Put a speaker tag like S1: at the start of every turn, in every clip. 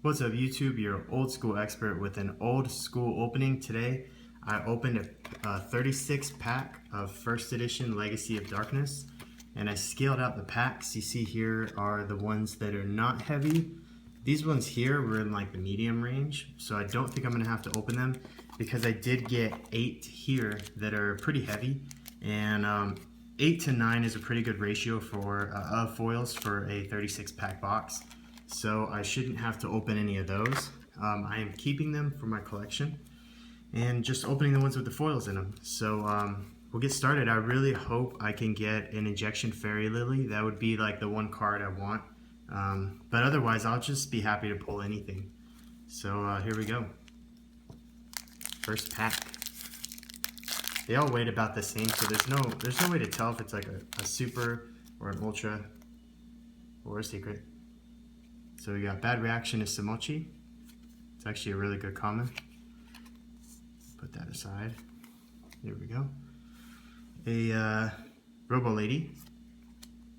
S1: What's up YouTube, your old school expert with an old school opening. Today I opened a 36 pack of first edition Legacy of Darkness, and I scaled out the packs. You see here are the ones that are not heavy. These ones here were in like the medium range, so I don't think I'm gonna have to open them because I did get 8 here that are pretty heavy, and 8 to 9 is a pretty good ratio for of foils for a 36 pack box. So I shouldn't have to open any of those. I am keeping them for my collection and just opening the ones with the foils in them. So we'll get started. I really hope I can get an Injection Fairy Lily. That would be like the one card I want. But otherwise, I'll just be happy to pull anything. So here we go. First pack. They all weigh about the same, so there's no way to tell if it's like a super or an ultra or a secret. So we got Bad Reaction to Samochi. It's actually a really good common. Put that aside. There we go. A Robo Lady,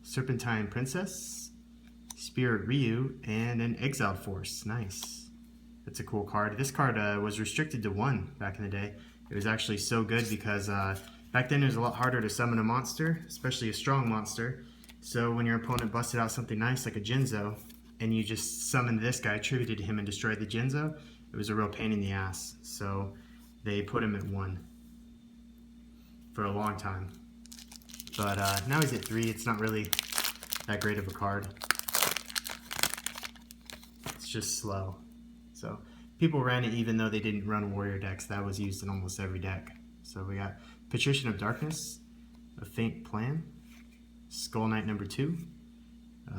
S1: Serpentine Princess, Spirit Ryu, and an Exiled Force. Nice. That's a cool card. This card was restricted to 1 back in the day. It was actually so good because back then it was a lot harder to summon a monster, especially a strong monster. So when your opponent busted out something nice like a Jinzo, and you just summoned this guy, attributed to him, and destroyed the Jinzo, it was a real pain in the ass. So they put him at 1 for a long time. But now he's at 3. It's not really that great of a card. It's just slow. So people ran it even though they didn't run warrior decks. That was used in almost every deck. So we got Patrician of Darkness, a Faint Plan, Skull Knight number 2,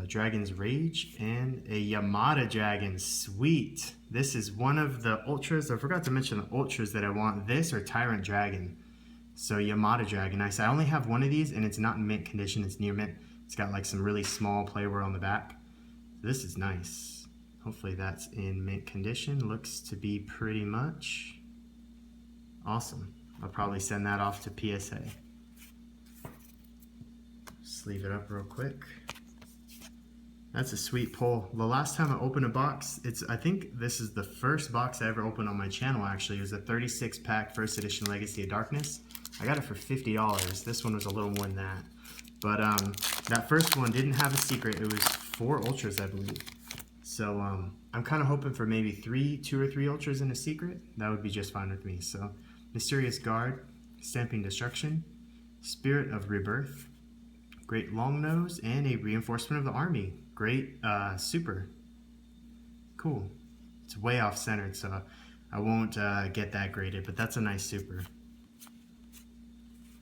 S1: Dragon's Rage, and a Yamada Dragon. Sweet. This is one of the ultras. I forgot to mention the ultras that I want. This or Tyrant Dragon. So Yamada Dragon. Nice. I only have one of these and it's not in mint condition. It's near mint. It's got like some really small playwear on the back. So this is nice. Hopefully that's in mint condition. Looks to be pretty much. Awesome. I'll probably send that off to PSA. Sleeve it up real quick. That's a sweet pull. The last time I opened a box, I think this is the first box I ever opened on my channel actually. It was a 36 pack first edition Legacy of Darkness. I got it for $50. This one was a little more than that. But that first one didn't have a secret. It was 4 ultras, I believe. So I'm kind of hoping for maybe 2 or 3 ultras in a secret. That would be just fine with me. So Mysterious Guard, Stamping Destruction, Spirit of Rebirth, Great Longnose, and a Reinforcement of the Army. Great super. Cool. It's way off centered, so I won't get that graded, but that's a nice super.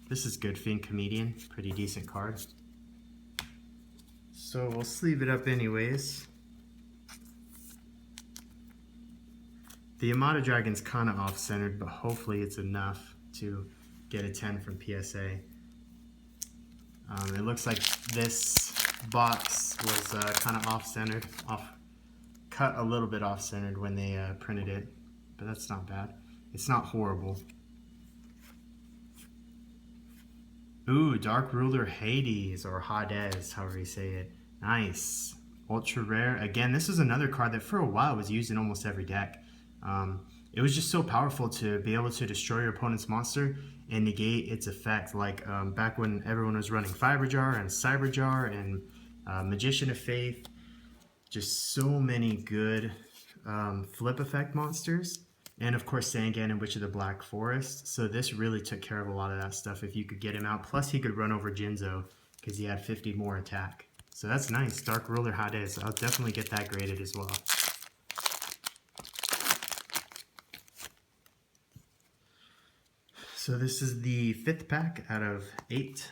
S1: This is good. Fiend Comedian, pretty decent card. So we'll sleeve it up anyways. The Yamada Dragon's kind of off centered, but hopefully it's enough to get a 10 from PSA. It looks like this box was kind of off-centered, cut a little bit off-centered when they printed it, but that's not bad. It's not horrible. Ooh, Dark Ruler Hades, or Hades, however you say it. Nice. Ultra rare. Again, this is another card that for a while was used in almost every deck. It was just so powerful to be able to destroy your opponent's monster and negate its effect, like back when everyone was running Fiberjar and Cyberjar and Magician of Faith. Just so many good flip effect monsters, and of course Sangan and Witch of the Black Forest. So this really took care of a lot of that stuff if you could get him out. Plus he could run over Jinzo because he had 50 more attack. So that's nice. Dark Ruler Hades. I'll definitely get that graded as well. So this is the 5th pack out of 8.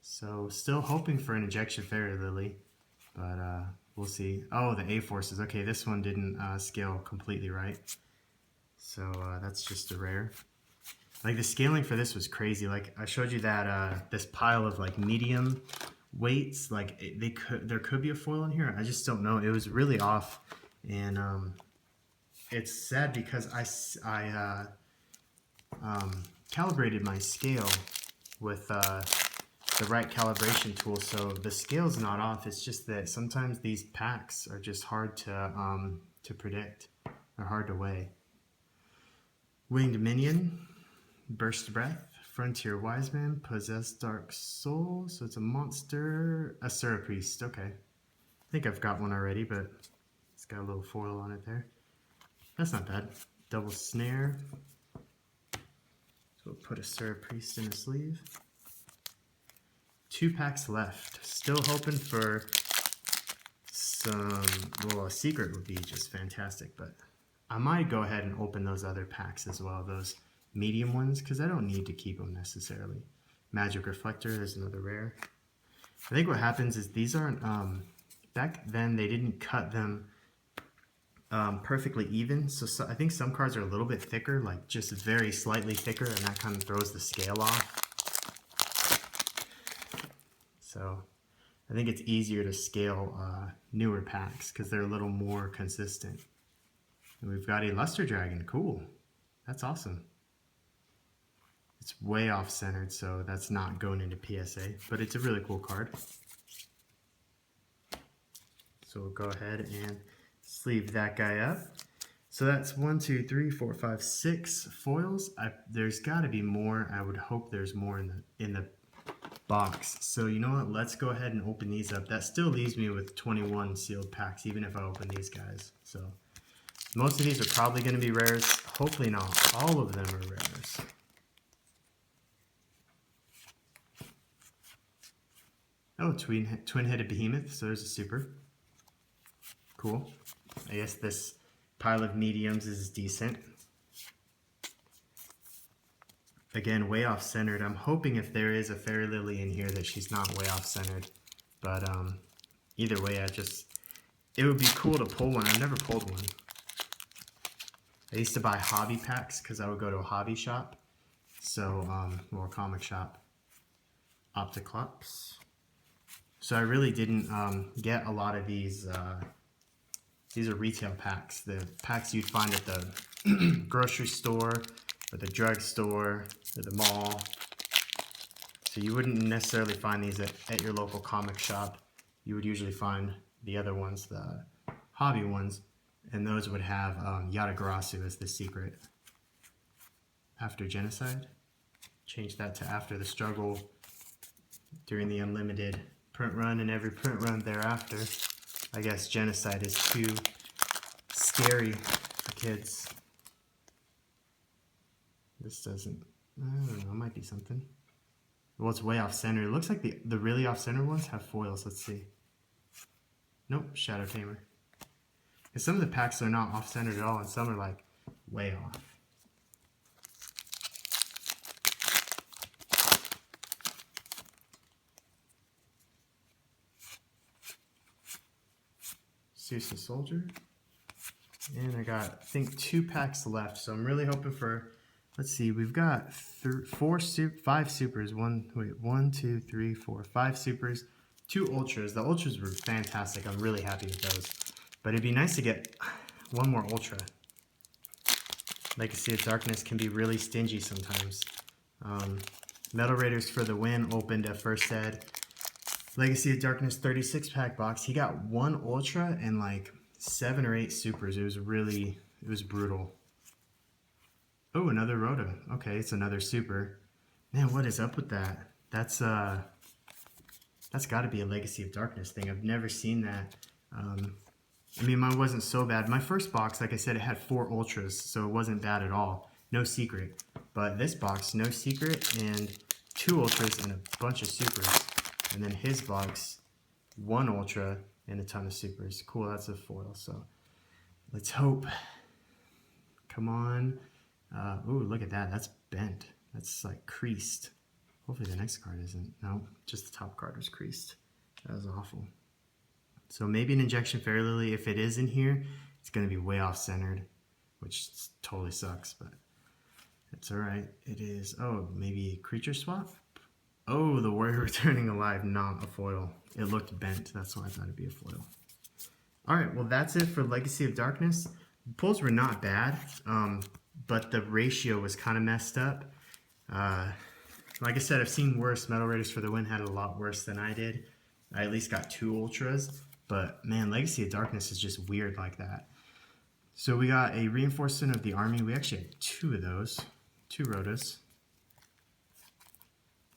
S1: So still hoping for an Injection Fairy Lily, but we'll see. Oh, the A-Forces. Okay, this one didn't scale completely right. So that's just a rare. Like the scaling for this was crazy. Like I showed you that this pile of like medium weights. Like there could be a foil in here. I just don't know. It was really off, and it's sad because I calibrated my scale with the right calibration tool, so the scale's not off. It's just that sometimes these packs are just hard to to predict. They're hard to weigh. Winged Minion, Burst Breath, Frontier Wiseman, Possessed Dark Soul. So it's a monster, a Asura Priest. Okay. I think I've got one already, but it's got a little foil on it there. That's not bad. Double Snare. So we'll put a Asura Priest in a sleeve. 2 packs left. Still hoping for some, well, a secret would be just fantastic, but I might go ahead and open those other packs as well, those medium ones, because I don't need to keep them necessarily. Magic Reflector, there's another rare. I think what happens is these aren't, back then they didn't cut them perfectly even, so I think some cards are a little bit thicker, like just very slightly thicker, and that kind of throws the scale off. So I think it's easier to scale newer packs because they're a little more consistent. And we've got a Luster Dragon. Cool. That's awesome. It's way off centered, so that's not going into PSA, but it's a really cool card. So we'll go ahead and sleeve that guy up. So that's 1, 2, 3, 4, 5, 6 foils. There's got to be more. I would hope there's more in the box. So you know what? Let's go ahead and open these up. That still leaves me with 21 sealed packs, even if I open these guys. So most of these are probably going to be rares. Hopefully not all of them are rares. Oh, twin-headed behemoth. So there's a super. Cool. I guess this pile of mediums is decent. Again, way off centered. I'm hoping if there is a Fairy Lily in here that she's not way off centered. But either way, it would be cool to pull one. I've never pulled one. I used to buy hobby packs because I would go to a hobby shop. So, or a comic shop. Opticlops. So I really didn't get a lot of these. These are retail packs. The packs you'd find at the grocery store, or the drugstore, or the mall. So you wouldn't necessarily find these at your local comic shop. You would usually find the other ones, the hobby ones, and those would have Yatagarasu as the secret. After Genocide. Change that to After the Struggle during the Unlimited print run and every print run thereafter. I guess Genocide is too scary for kids. This doesn't, I don't know, it might be something. Well, it's way off center. It looks like the really off center ones have foils. Let's see. Nope, Shadow Tamer. And some of the packs are not off centered at all, and some are like way off. Susa Soldier. And I got, I think, 2 packs left, so I'm really hoping for, let's see, we've got 5 supers. 1, 2, 3, 4, 5 supers, 2 ultras. The ultras were fantastic. I'm really happy with those. But it'd be nice to get one more ultra. Legacy of Darkness can be really stingy sometimes. Metal Raiders for the win opened a first ed Legacy of Darkness 36 pack box. He got 1 ultra and like 7 or 8 supers. It was brutal. Oh, another Rhoda. Okay, it's another super. Man, what is up with that? That's got to be a Legacy of Darkness thing. I've never seen that. I mean, mine wasn't so bad. My first box, like I said, it had 4 ultras, so it wasn't bad at all. No secret. But this box, no secret and 2 ultras and a bunch of supers. And then his box, 1 ultra and a ton of supers. Cool, that's a foil. So let's hope. Come on. Ooh, look at that. That's bent. That's like creased. Hopefully the next card isn't. No, just the top card was creased. That was awful. So maybe an Injection Fairy Lily. If it is in here, it's going to be way off centered, which totally sucks, but it's all right. It is. Oh, maybe Creature Swap. Oh, the Warrior Returning Alive, not a foil. It looked bent. That's why I thought it'd be a foil. All right, well, that's it for Legacy of Darkness. The pulls were not bad, but the ratio was kind of messed up. Like I said, I've seen worse. Metal Raiders for the win had it a lot worse than I did. I at least got 2 ultras, but man, Legacy of Darkness is just weird like that. So we got a reinforcement of the army. We actually have two of those, two Rotas.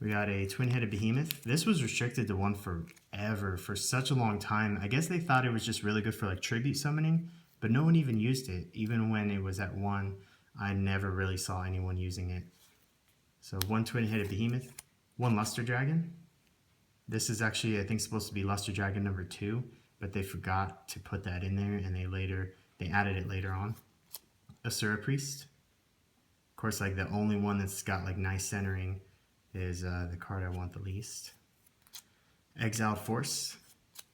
S1: We got a twin-headed behemoth. This was restricted to one forever, for such a long time. I guess they thought it was just really good for like tribute summoning, but no one even used it. Even when it was at 1, I never really saw anyone using it. So one twin-headed behemoth, one luster dragon. This is actually, I think, supposed to be luster dragon number 2, but they forgot to put that in there, and they added it later on. Asura priest. Of course, like the only one that's got like nice centering is the card I want the least. Exiled Force,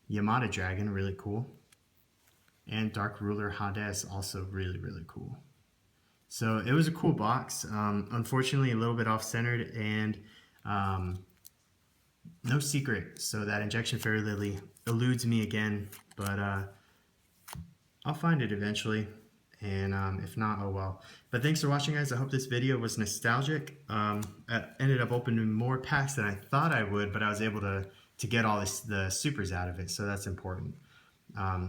S1: Yamada Dragon, really cool. And Dark Ruler Hades, also really, really cool. So it was a cool box. Unfortunately, a little bit off-centered and no secret. So that Injection Fairy Lily eludes me again, but I'll find it eventually. And if not, oh well. But thanks for watching, guys. I hope this video was nostalgic. I ended up opening more packs than I thought I would, but I was able to get all the supers out of it, so that's important.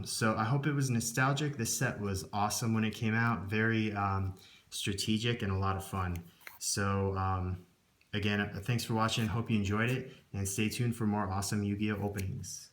S1: So I hope it was nostalgic. This set was awesome when it came out. Very strategic and a lot of fun. So again, thanks for watching. Hope you enjoyed it, and stay tuned for more awesome Yu-Gi-Oh openings.